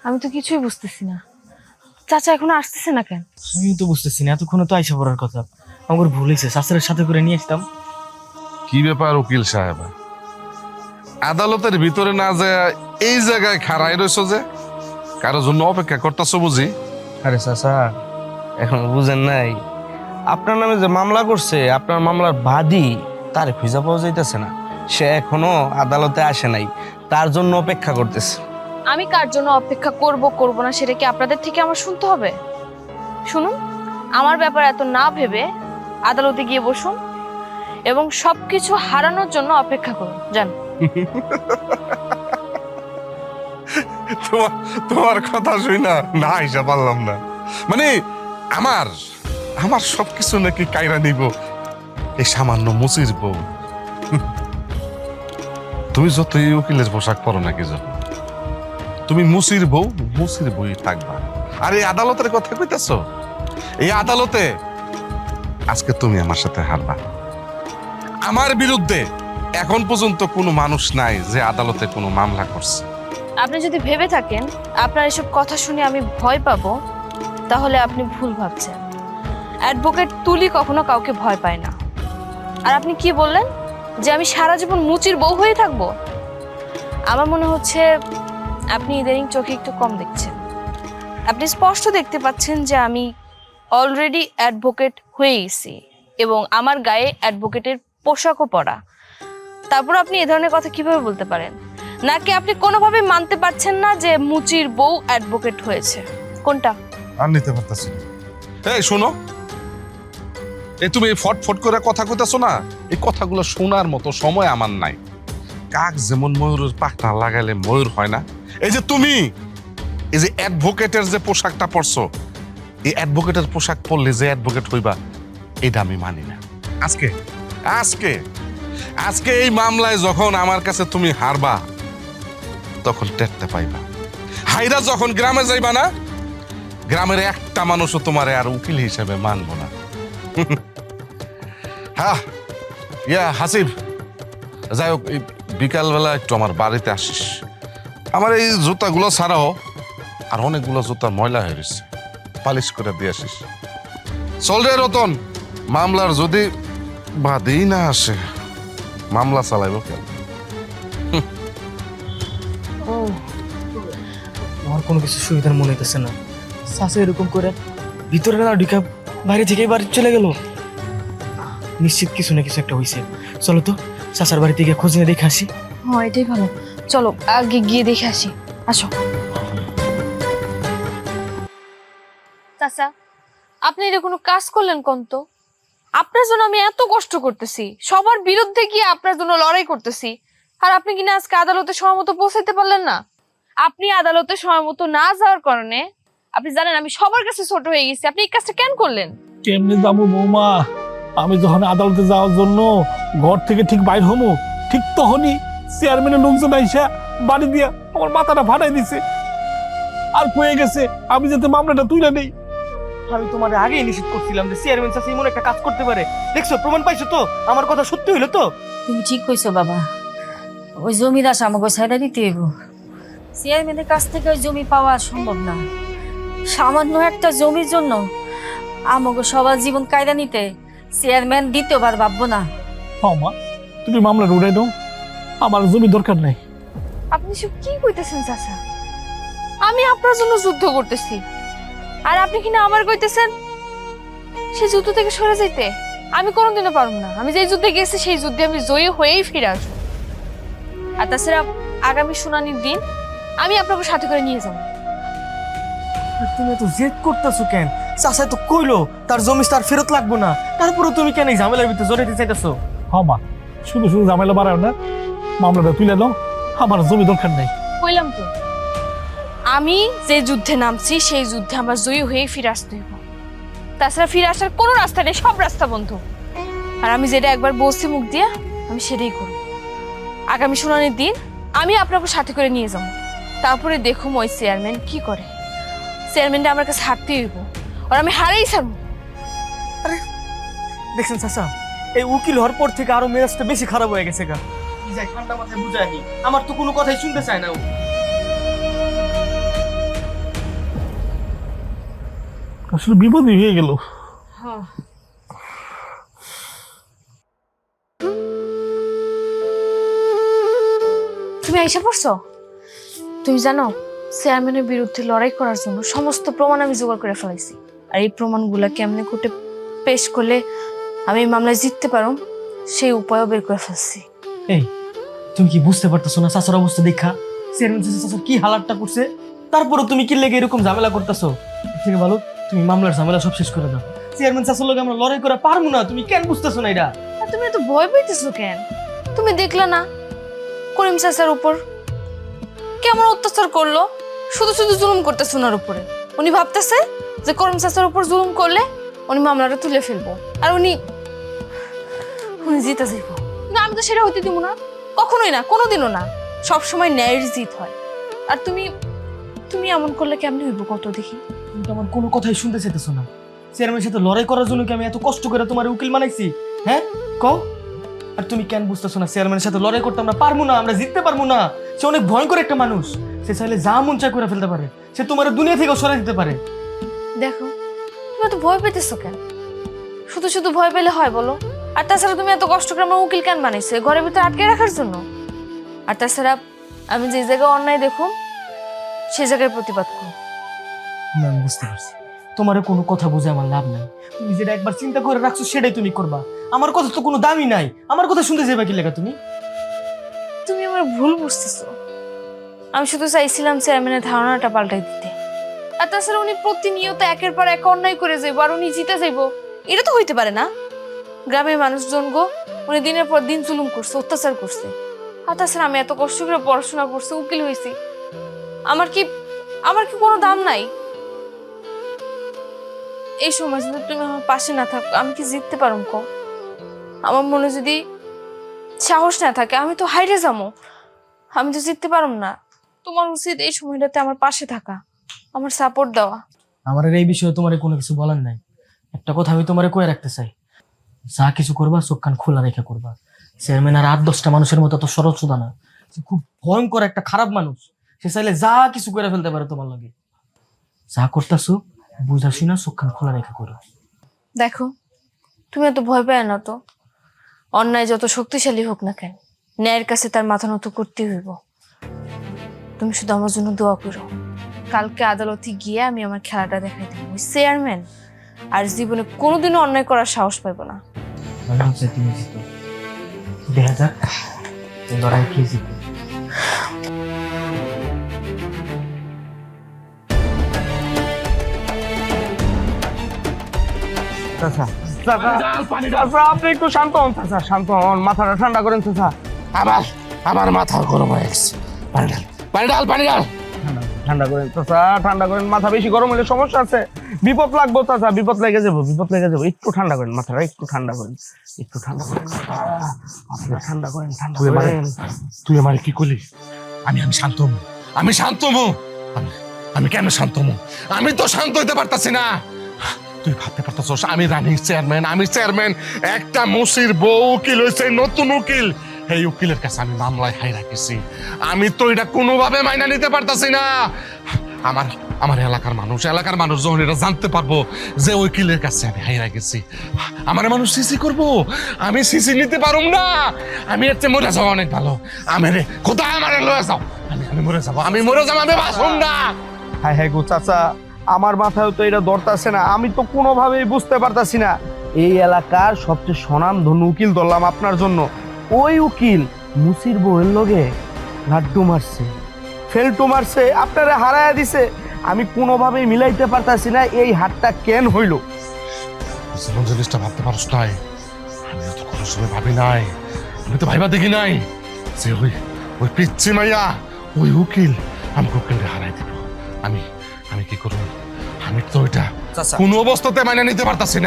আমি তো কিছুই বুঝতেছি না, চাচা এখনো আসতেছে না কেন? আমিও তো বুঝতেছি না, এতক্ষণে তো আইসা পড়ার কথা। আমার ভুল হয়েছে, চাচারের সাথে করে নিয়ে আসতাম। কি ব্যাপার উকিল সাহেব, আদালতের ভিতরে না যায় এই জায়গায় খাড়াই রয়েছো যে? কারো জন্য অপেক্ষা করতেছো বুঝি? আরে চাচা, এখন বুঝেন নাই, আপনার নামে যে মামলা করছে, আপনার মামলার বাদী তার খুঁজে পাওয়া যাইতেছে না। সে এখনো আদালতে আসে নাই, তার জন্য অপেক্ষা করতেছে। আমি কার জন্য অপেক্ষা করব করব না সেটা কি আপনাদের থেকে আমার শুনতে হবে? শুনুন, আমার ব্যাপার এত না ভেবে আদালতে গিয়ে বসুন এবং সবকিছু হারানোর জন্য অপেক্ষা করুন। যান। তোমার তোমার কথা শুই না হিসাব পারলাম না। মানে আমার আমার সবকিছু নাকি কায়রা নিব এই সামান্য মুচির বউ। তুমি যতই উকিলের পোশাক পরো না কি জন্য, তুমি মুচির বই থাকবা। আর এই আদালতের কথা কইতেছ, এই আদালতে আজকে তুমি আমার সাথে হারবা। আমার বিরুদ্ধে এখন পর্যন্ত কোনো মানুষ নাই যে আদালতে কোনো মামলা করছে। আপনি যদি ভেবে থাকেন আপনার এসব কথা শুনে আমি ভয় পাবো, তাহলে আপনি ভুল ভাবছেন। অ্যাডভোকেট তুলি কখনো কাউকে ভয় পায় না। আর আপনি কি বললেন যে আমি সারা জীবন মুচির বউ হয়ে থাকবো? আমার মনে হচ্ছে আপনি ইদানিং চোখে একটু কম দেখছেন। আপনি স্পষ্ট দেখতে পাচ্ছেন যে আমি অলরেডি অ্যাডভোকেট হয়ে গেছি এবং আমার গায়ে অ্যাডভোকেটের পোশাকও পরা। তারপর আপনি এ ধরনের কথা কিভাবে বলতে পারেন? নাকি আপনি কোনোভাবে মানতে পারছেন না যে মুচির বউ অ্যাডভোকেট হয়েছে? কোনটা? আর নিতে পারতেছি না। এই শোনো, এই তুমি ফট করে কথা কইতাছো না, এই কথাগুলো শোনার মতো সময় আমার নাই। কাক যেমন ময়ূরের পাখনা লাগাইলে ময়ূর হয় না, এই যে তুমি এই যে অ্যাডভোকেটের যে পোশাকটা পরছো, এই অ্যাডভোকেটের পোশাক পরলে যে অ্যাডভোকেট হইবা এটা আমি মানি না। আজকে আজকে আজকে এই মামলায় যখন আমার কাছে তুমি হারবা তখন টেরতে পাইবা। হাইরা যখন গ্রামে যাইবা না, গ্রামের একটা মানুষও তোমার আর উকিল হিসেবে মানবো না। হ্যাঁ হাসিব, যাই হোক এই বিকালবেলা একটু আমার বাড়িতে আসিস। আমার এই জুতাগুলো ছাড়াও আর অনেকগুলো জুতা ময়লা হয়ে গেছে, পালিশ করে দিয়ে আসিস। চল রে রতন, মামলার যদি বাদেই না আসে মামলা চালাইব কেন? আমার কোনো কিছু সুবিধার মনে হইতেছে না। চাচা এরকম করে ভিতরে না ঢুকে বাইরে থেকে বাড়ি চলে গেল। নিশ্চিত কিছু না কিছু একটা হয়েছে। চলো তো চাচার বাড়িতে গিয়ে খোঁজ নিয়ে দেখে আসি। হ্যাঁ, এটাই ভালো। চলো আগে গিয়ে দেখে আসি। আসো। চাচা, আপনি এটা কোনো কাজ করলেন কোন তো? আপনার জন্য আমি এত কষ্ট করতেছি, সবার বিরুদ্ধে গিয়ে আপনার জন্য লড়াই করতেছি, আর আপনি কিনা আজকে আদালতে সময় মতো পৌঁছাইতে পারলেন না। আপনি আদালতে সময় মতো না যাওয়ার কারণে আপনি জানেন আমি সবার কাছে ছোট হয়ে গেছি। আপনি এই কাজটা কেন করলেন? কেমনে যাবো বৌমা? আমি যখন আদালতে যাওয়ার জন্য ঘর থেকে ঠিক বাইর হমো, ঠিক তখনই চেয়ারম্যানের লোকজন আইসা বাড়ি দিয়া আমার মাথাটা ফাটাই দিছে আর কয়ে গেছে আমি যাতে মামলাটা তুলে নেই। আমি তোমার আগেই নিষেধ করছিলাম যে চেয়ারম্যান চাচা এমন একটা কাজ করতে পারে। দেখছো, প্রমাণ পাইছো তো? আমার কথা সত্যি হইলো তো? তুমি ঠিক কইছো বাবা, ওই জমিদার আমাকে ছাইড়া দিতে হইব। চেয়ারম্যানের কাছ থেকে ওই জমি পাওয়া সম্ভব না। সামান্য একটা জমির জন্য আমাকে সবার জীবন কায়দা নিতে চেয়ারম্যান দ্বিতীয়বার ভাববো না। হ্যাঁ মা, তুমি মামলাটা উড়াই দাও, আমার জমি দরকার নাই। আপনি সব কি কইতেছেন চাচা? আমি আপনার জন্য যুদ্ধ করতেছি আর আপনি কিনা আমার কইতেছেন সেই যুদ্ধ থেকে সরে যাইতে? আমি কোনোদিনও পারবো না। আমি যে যুদ্ধে গেছি সেই যুদ্ধে আমি জয়ী হয়েই ফিরে আসবো। আর তাছাড়া আগামী শুনানির দিন আমি আপনাকে সাথে করে নিয়ে যাবো। তুমি এত জেদ করতেছো কেন? চাচা তো কইলো তার জমি তার ফেরত লাগবো না, তারপরে তুমি কেন এই ঝামেলার ভিতরে জড়াইতে চাইতেছো? হ্যাঁ মা, শুধু শুধু ঝামেলা বাড়াও না, মামলাটা তুলে দাও, আমার জমি দরকার নাই। কইলাম তো, আমি যে যুদ্ধে নামছি সেই যুদ্ধে আমার জয়ী হয়ে ফিরে আসতে হইব। তাছাড়া ফিরে আসার কোনো রাস্তা নেই, সব রাস্তা বন্ধ। আর আমি যেটা একবার বলছি মুখ দিয়ে, আমি সেটাই করব। আগামী শুনানির দিন আমি আপনাকে সাথে করে নিয়ে যাব। তারপরে দেখুম ওই চেয়ারম্যান কি করে। চেয়ারম্যানটা আমার কাছে হারতেই হইব, আর আমি হারেই ছাড়বো। দেখছেন চাচা, এই উকিল হওয়ার পর থেকে আরো মেজাজটা বেশি খারাপ হয়ে গেছে গা। কি যাই ঠান্ডা মাথায় বুঝাই, আমার তো কোনো কথাই শুনতে চায় না ও। আসলে বিপদই হয়ে গেল। তুমি আইসা পড়ছো? তুমি জানো চেয়ারম্যানের বিরুদ্ধে লড়াই করার জন্য সমস্ত প্রমাণ আমি জোগাড় করে ফেলাইছি। আর এই প্রমাণগুলা কেমনে কোর্টে পেশ করলে আমি এই মামলায় জিততে পারো সেই উপায়ও বের করে ফেলছি। এই তুমি কি বুঝতে পারতেছো না চাচার অবস্থা দেখা? চেয়ারম্যান চাচা কি হালাতটা করছে, তারপরে তুমি কি লেগে এরকম ঝামেলা করতেছো? থেকে ভালো তুমি মামলার ঝামেলা সব শেষ করে দাও। চেয়ারম্যান চাচার লগে আমরা লড়াই করে পারবো না, তুমি কেন বুঝতেছো না এটা? আর তুমি এত ভয় পাইতেছো কেন? তুমি দেখলা না করিম চাচার উপর কেমন অত্যাচার করলো? শুধু শুধু জুলুম করতেছে ওনার উপরে। উনি ভাবতেছে যে করিম চাচার উপর জুলুম করলে উনি মামলাটা তুলে ফেলবো আর উনি জিতে যাইব। কিন্তু আমি তো সেটা হইতে দিব না, কখনোই না, কোনোদিনও না। সবসময় ন্যায়ের জিত হয়। আর তুমি তুমি এমন করলে কেমনি হইব কত দেখি? তুমি তো আমার কোনো কথাই শুনতে চাইতেছো না। চেয়ারম্যানের সাথে লড়াই করার জন্য কি আমি এত কষ্ট করে তোমার উকিল বানাইছি? হ্যাঁ কও। আর তুমি কেন বুঝতেছো না চেয়ারম্যানের সাথে লড়াই করতে আমরা পারবো না, আমরা জিততে পারবো না। সে অনেক ভয়ঙ্কর একটা মানুষ, সে চাইলে যা মন চায় করে ফেলতে পারে। সে তোমার দুনিয়া থেকেও সরাই দিতে পারে। দেখো তুমি এত ভয় পেতেছো কেন? শুধু শুধু ভয় পেলে হয় বলো? আর তাছাড়া তুমি এত কষ্ট করে আমার উকিল কেন বানাইছো? ঘরের ভিতরে আটকে রাখার জন্য? আর তাছাড়া আমি যে জায়গায় অন্যায় দেখুন সেই জায়গায় প্রতিবাদ করো। না, আমি বুঝতে পারছি তোমার কোনো কথা বুঝে আমার লাভ নাই। তুমি যেটা একবার চিন্তা করে রাখছো সেটাই তুমি করবা। আমার কথা তো কোনো দামই নাই, আমার কথা শুনতে যাবে কি লেখা তুমি? তুমি আমার ভুল বুঝতেছো। আমি শুধু চাইছিলাম চেয়ারম্যানের ধারণাটা পাল্টাই দিতে। আর তাছাড়া উনি প্রতিনিয়ত একের পর এক অন্যায় করে যাইবো আর উনি জিতে যাইবো, এটা তো হইতে পারে না। গ্রামের মানুষজন গো উনি দিনের পর দিন জুলুম করছে, অত্যাচার করছে। আর তাছাড়া আমি এত কষ্ট করে পড়াশোনা করছি, উকিল হয়েছি, আমার কি কোনো দাম নাই? এই সময় যদি তুমি আমার পাশে না থাকো আমি কি জিততে পারবো কো? আমার মনে যদি সাহস না থাকে আমি তো হাইরে যাবো, আমি তো জিততে পারবো না। তোমার উচিত এই সময়টাতে আমার পাশে থাকা, আমার সাপোর্ট দেওয়া। আমার আর এই বিষয়ে তোমার কোনো কিছু বলার নাই। একটা কথা আমি তোমারে কয়ে রাখতে চাই, যা কিছু করবা চোখ কান খোলা রেখে করবা। চেয়ারম্যান আর 8-10টা মানুষের মতো তো সরল না, সে খুব ভয়ঙ্কর একটা খারাপ মানুষ। সে চাইলে যা কিছু করে ফেলতে পারে তোমার লগে। যা করতেছো বুঝা শুনা চোখ কান খোলা রেখে করো। দেখো তুমি এত ভয় পায় না তো। অন্যায় যত শক্তিশালী হোক না কেন, ন্যায়ের কাছে তার মাথা নত করতেই হইব। তুমি শুধু আমার জন্য দোয়া করো। কালকে আদালতে গিয়ে আমি আমার খেলাটা দেখাই দেবো। ওই চেয়ারম্যান আর জীবনে কোনোদিনও অন্যায় করার সাহস পাইব না। মনে হচ্ছে তুমি জিতো। দেখা যাক এই লড়াই কে জিতে। আপনি একটু শান্ত হন চাচা, শান্ত হন, মাথাটা ঠান্ডা করেন চাচা। আমার মাথা গরম হয়ে গেছে। পানি ডাল। ঠান্ডা করেন চাচা, ঠান্ডা করেন। মাথা বেশি গরম হলে সমস্যা আছে, বিপদ লাগবো চাচা, বিপদ লেগে যাবো। একটু ঠান্ডা করেন মাথাটা, একটু ঠান্ডা করেন। আপনি ঠান্ডা করেন, ঠান্ডা করেন। তুই আমার কি করলি? আমি শান্ত হবো। আমি কেন শান্ত হবো? আমি তো শান্ত হইতে পারতাছি না। তুই ভাবতে পারতাছস আমি রানিং চেয়ারম্যান, একটা মুসির বউ উকিল হয়েছে, নতুন উকিল। এই উকিলের কাছে আমি মামলায় হাই রাখিছি। আমি তো এটা কোনোভাবে মাইনা নিতে পারতাছি না। আমার এলাকার মানুষ যখন এটা জানতে পারবো যে উকিলের কাছে আমি হাই রাখেছি, আমার মানুষ সিসি করবো। আমি সিসি নিতে পারুম না। আমি এর চেয়ে মরে যাওয়া অনেক ভালো। কোথায় আমার লয়ে যাও, আমি মরে যাবো, আমি বাঁচুম না। হ্যাঁ গো চাচা, আমার মাথায় তো এটা ধরতাছে না। আমি তো কোনোভাবেই বুঝতে পারতাছি না। এই এলাকার সবচেয়ে স্বনামধন্য উকিল ধরলাম আপনার জন্য। ওই উকিল মুসির বউয়ের লগে লাড্ডু মারছে, ফেলটু মারছে, আপনারা হারায়া দিছে। আমি কোনোভাবেই মিলাইতে পারতাছি না এই হাতটা কেন হইল। জিনিসটা ভাবতে পারস নাই। আমি তো কোনো সময় ভাবি নাই, আমি তো ভাইবা দেখি নাই যে ওই পিচ্ছি মাইয়া ওই উকিল আমাকে উকিলটা হারাই দিল। আমি কি করব? আমি তো এটা কোনো অবস্থাতে মাইনে নিতে পারতাছি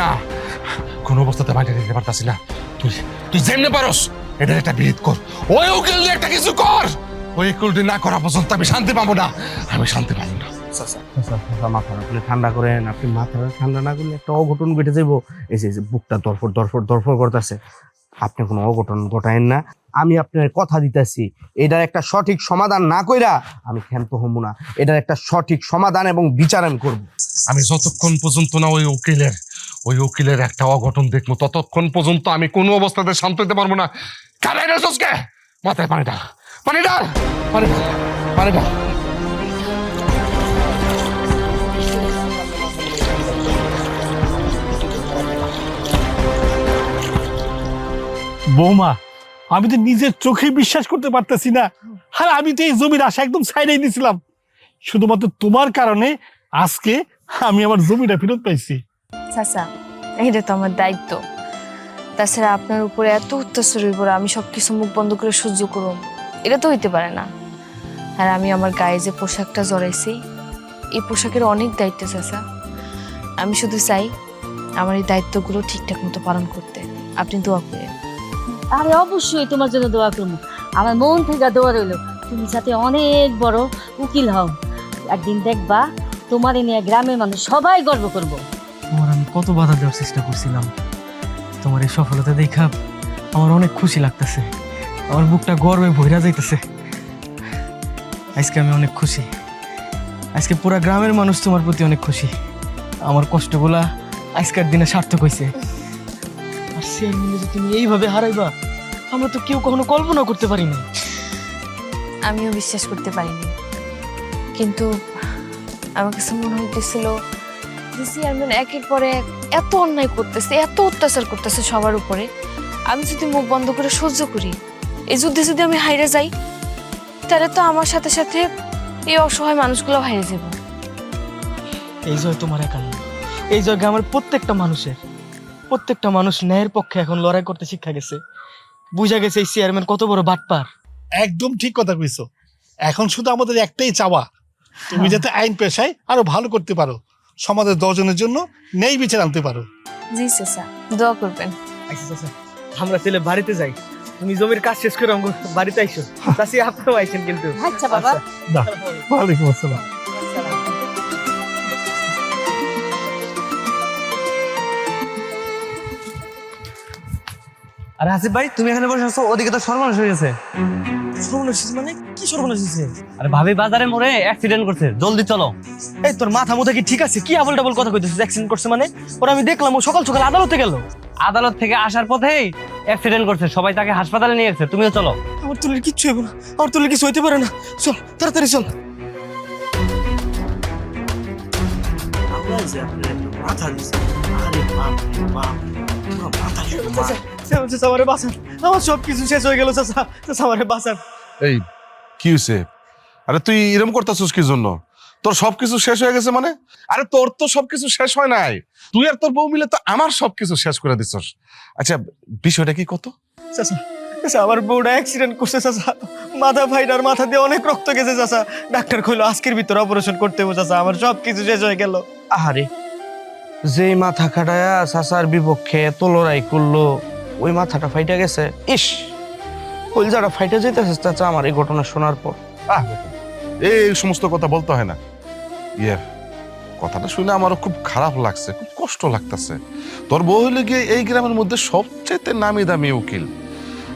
না। তুই যেমনি পারস এটা একটা বিহিত কর। ওই উকিল দিয়ে একটা কিছু কর। ওই উকিলটি না করা পর্যন্ত আমি শান্তি পাবো না। মাথাটা আপনি ঠান্ডা করেন। আপনি মাথাটা ঠান্ডা না করলে একটা অঘটন ঘটে যাবো। এই যে বুকটা দরফর করতেছে। আপনি কোনো অঘটন ঘটায়েন না। আমি আপনার কথা দিতেছি, এটার একটা সঠিক সমাধান না কইরা আমি ক্ষান্ত হবো না। এটার একটা সঠিক সমাধান এবং বিচার আমি করবো। আমি যতক্ষণ পর্যন্ত না ওই উকিলের একটা অঘটন দেখবো ততক্ষণ পর্যন্ত আমি কোনো অবস্থাতে শান্ত হতে পারবো না। মাথায় পানি ডাল। বৌমা, আমি তো নিজের চোখে বিশ্বাস করতে পারতেছি না। আর আমি তো এই জমির আশা একদম ছাইড়াই দিয়েছিলাম, শুধুমাত্র তোমার কারণে আজকে আমি আমার জমিটা ফেরত পাইছি। চাচা, এটা তো আমার দায়িত্ব। তাছাড়া আপনার উপরে এত অত্যাচারের উপরে আমি সবকিছু মুখ বন্ধ করে সহ্য করুম, এটা তো হইতে পারে না। আর আমি আমার গায়ে যে পোশাকটা জড়াইছি, এই পোশাকের অনেক দায়িত্ব চাচা। আমি শুধু চাই আমার এই দায়িত্বগুলো ঠিকঠাক মতো পালন করতে। আপনি দোয়া করেন। আরে অবশ্যই তোমার জন্য দোয়া করবো, আমার মন থেকে দোয়া রইলো। তুমি যাতে অনেক বড় উকিল হও, একদিন দেখবা তোমার নিয়ে গ্রামের মানুষ সবাই গর্ব করবো। তোমার আমি কত বাধা দেওয়ার চেষ্টা করছিলাম, তোমার এই সফলতা দেখা আমার অনেক খুশি লাগতেছে, আমার বুকটা গর্বে ভইরা যাইতেছে। আজকে আমি অনেক খুশি, আজকে পুরা গ্রামের মানুষ তোমার প্রতি অনেক খুশি। আমার কষ্টগুলা আজকের দিনে সার্থক হয়েছে। আর চেয়ারম্যানে যে তুমি এইভাবে হারাইবা, আমরা তো কেউ কখনো কল্পনা করতে পারি না। আমিও বিশ্বাস করতে পারিনি, কিন্তু আমার কাছে মনে হইতেছিল যে চেয়ারম্যান একের পরে এত অন্যায় করতেছে, এত অত্যাচার করতেছে সবার উপরে। আমি যদি মুখ বন্ধ করে সহ্য করি, এই যুদ্ধে যদি আমি হাইরে যাই, তাহলে তো আমার সাথে সাথে এই অসহায় মানুষগুলো হারিয়ে যাব। এই জয় তোমার একা নয়, এই জয় গ্রামের প্রত্যেকটা মানুষের। প্রত্যেকটা মানুষ ন্যায়ের পক্ষে এখন লড়াই করতে শিক্ষা গেছে, বুঝা গেছে এই চেয়ারম্যান কত বড় বাটপার। একদম ঠিক কথা কইছো। এখন শুধু আমাদের একটাই চাওয়া, তুমি যাতে আইন পেশায় আরো ভালো করতে পারো, সমাজের 10 জনের জন্য ন্যায় বিচার আনতে পারো। জি চাচা, দোয়া করবেন। আচ্ছা চাচা, আমরা তাহলে বাড়িতে যাই, তুমি জমির কাজ শেষ করে আমাকে বাড়িতে আইসো। চাচি আপনিও আইসেন কিন্তু। আচ্ছা বাবা। ওয়ালাইকুম আসসালাম। আরে হাসিফ ভাই, তুমি এখানে বসে আছো, ওদিকে তো সর্বনাশ হয়ে গেছে। সর্বনাশ হয়েছে মানে? কি সর্বনাশ হয়েছে? আরে ভাবি বাজারে মোড়ে অ্যাক্সিডেন্ট করছে, জলদি চলো। এই তোর মাথা মুথা কি ঠিক আছে? কি আবল টাবল কথা কইতেছিস? অ্যাক্সিডেন্ট করছে মানে? ওরা আমি দেখলাম ও সকাল সকাল আদালতে গেল। আদালত থেকে আসার পথেই অ্যাক্সিডেন্ট করছে, সবাই তাকে হাসপাতালে নিয়ে গেছে, তুমিও চলো। আমার তুলের কিচ্ছু হইব না, আমার তুলের কিছু হইতে পারে না। চল তাড়াতাড়ি চল। চাচা আমারে বাঁচান, আমার সব কিছু শেষ হয়ে গেল। চাচা চাচা আমারে বাঁচান। এই কি হয়েছে? আরে তুই এরকম করতেছিস কি জন্য? তোর সবকিছু শেষ হয়ে গেছে মানে? আরে তোর তো সবকিছু শেষ হয় নাই, তুই আর তোর বউ মিলে তো আমার সবকিছু শেষ করে দিচ্ছস। আচ্ছা বিষয়টা কি কত? চাচা চাচা আমার বউটা অ্যাক্সিডেন্ট করছে চাচা, মাথা ফাইটার মাথা দিয়ে অনেক রক্ত গেছে চাচা। ডাক্তার কইলো আজকের ভিতরে অপারেশন করতে হবে চাচা, আমার সব কিছু শেষ হয়ে গেল। আহারে, যে মাথা খাটায়া চাচার বিপক্ষে এত লড়াই করলো, ওই মাথাটা ফাইটা গেছে। ইস, কলজাটা ফাইটা যেতেছে চাচা আমার এই ঘটনা শোনার পর। এই সমস্ত কথা বলতে হয় না। ইয়ে, কথাটা শুনে আমারও খুব খারাপ লাগছে, খুব কষ্ট লাগতেছে। তোর বউ হইলে গিয়ে এই গ্রামের মধ্যে সবচেয়ে নামি দামি উকিল,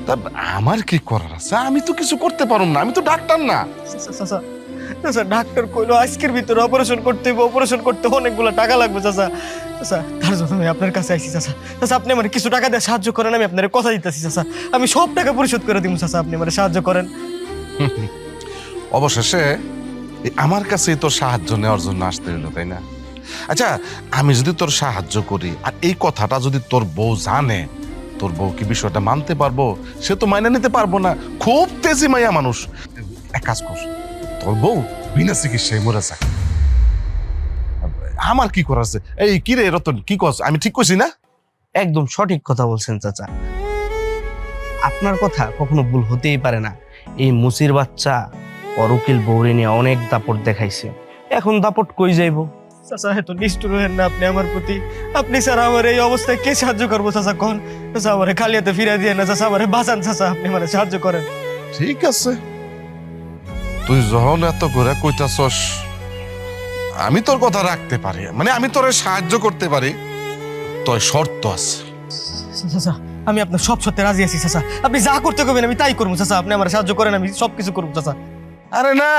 তা আমার কি করার আছে? আমি তো কিছু করতে পারুম না, আমি তো ডাক্তার না। চাচা চাচা চাচা ডাক্তার কইলো আজকের ভিতরে অপারেশন করতে হবে, অপারেশন করতে অনেকগুলো টাকা লাগবে চাচা। চাচা তার জন্য আমি আপনার কাছে আইছি চাচা। চাচা আপনি আমার কিছু টাকা দিয়ে সাহায্য করেন, আমি আপনার কথা দিতেছি চাচা, আমি সব টাকা পরিশোধ করে দিব চাচা, আপনি আমার সাহায্য করেন। অবশেষে এই আমার কাছেই তোর সাহায্য নেওয়ার জন্য আসতে হইলো, তাই না? আচ্ছা, আমি যদি তোর সাহায্য করি আর এই কথাটা যদি তোর বউ জানে, তোর বউ কি বিষয়টা মানতে পারবো? সে তো মাইনে নিতে পারবো না, খুব তেজি মাইয়া মানুষ। এক কাজ কর, তোর বউ বিনা চিকিৎসায় মরে যাক, আমার কি করার আছে? এই কি রে রতন, কি কস? আমি ঠিক কইছি না? একদম সঠিক কথা বলছেন চাচা, আপনার কথা কখনো ভুল হতেই পারে না। এই মুসির বাচ্চা ওর উকিল বউরে নিয়ে অনেক দাপট দেখাইছে, এখন দাপট কই যাইবো? চাচা এত নিষ্ঠুর হয়েন না আপনি আমার প্রতি। আপনি স্যার আমার এই অবস্থায় কে সাহায্য করবো চাচা? কোন চাচা আমারে খালি হাতে ফিরে দিয়ে না চাচা, আমারে বাঁচান চাচা, আপনি আমারে সাহায্য করেন। ঠিক আছে, তুই যখন এত করে কইতাছস, আমি তোর কথা রাখতে পারি, মানে আমি তোরে সাহায্য করতে পারি, তোর শর্ত আছে। চাচা আমি আপনার সব সত্যি রাজি আছি চাচা, আপনি যা করতে কবেন আমি তাই করবো চাচা, আপনি আমার সাহায্য করেন, আমি সব কিছু করবো চাচা। আরে না,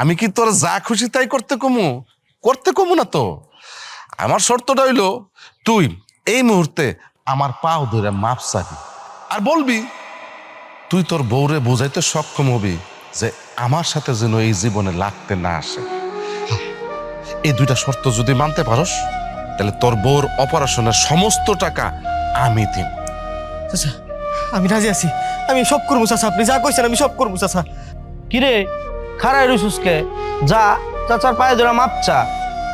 আমি কি তোর যা খুশি তাই করতে কমু না তো। আমার শর্তটা হইলো, তুই এই মুহূর্তে আমার পাও ধরে মাপ চাবি আর বলবি তুই তোর বউরে বোঝাইতে সক্ষম হবি যে আমার সাথে যেন এই জীবনে লাগতে না আসে। এই দুইটা শর্ত যদি মানতে পারস, তাহলে তোর বউর অপারেশনের সমস্ত টাকা আমি দিব। চাচা আমি রাজি আছি, আমি সব করবো চাচা, আপনি যা কইছেন আমি সব করবো চাচা। কিরে খারাই রইছুসকে, যা চাচার পায়ে ধরে মাপ চা।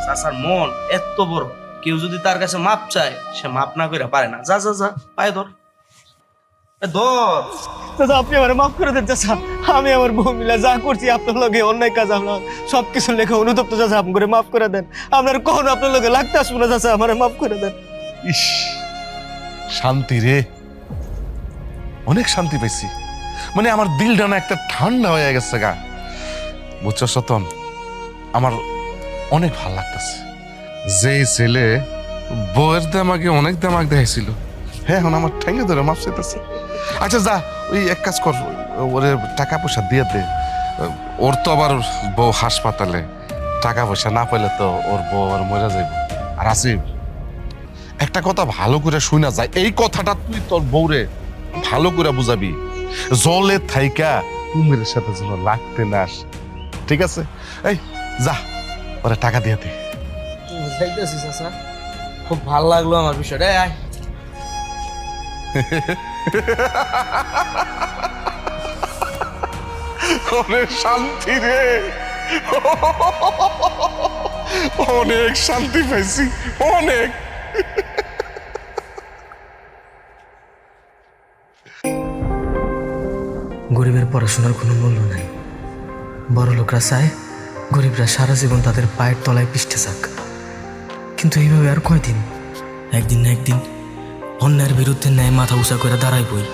চাচার মন এত বড়, কেউ যদি তার কাছে মাপ চায় সে মাপ না করে পারে না। যা যা যা পায়ে ধর, ধর। চাচা আপনি আমার মাফ করে দেন চাচা, আমি আমার বউ মিলা যা করছি আপনার লগে অন্যায় কাজ, আপনার সবকিছু লেখা অনুতপ্ত চাচা, আপনি করে মাফ করে দেন। আপনার কখনো আপনার লগে লাগতে আসবো না চাচা, আমার মাফ করে দেন। ইস, শান্তি রে, অনেক শান্তি পাইছি। মানে আমার দিলটা না একটা ঠান্ডা হয়ে গেছে গা। বুঝছো সতন, আমার অনেক ভাল লাগতেছে। যে ছেলে বউয়ের দামাকে অনেক দামাক দেখাইছিল, হ্যাঁ এখন আমার ঠেঙ্গে ধরে মাপ চাইতেছে। আচ্ছা যা, ওই এক কাজ কর, ওরে টাকা পয়সা দিয়ে দে। ওর তো আবার বউ হাসপাতালে, টাকা পয়সা না পেলে তো ওর বউ আবার মরে যাইব। আর আসিফ, একটা কথা ভালো করে শুনা যায়, এই কথাটা তুই তোর বউরে ভালো করে বুঝাবি, জলে থাইকা কুমিরের সাথে যেন লাগতে না আসে, ঠিক আছে? এই যা, ওরে টাকা দিয়ে দে। যাইতেছি চাচা, খুব ভালো লাগলো আমার বিষয়টা। আয় অনেক শান্তি রে, অনেক শান্তি পাইছি, অনেক। গরিবের পড়াশোনার কোনো মূল্য নাই, বড় লোকরা চায় গরিবরা সারা জীবন তাদের পায়ের তলায় পিষ্টে যাক। কিন্তু এইভাবে আর কয়দিন? একদিন না একদিন অন্যায়ের বিরুদ্ধে ন্যায় মাথা উঁচা করে দাঁড়াইবই।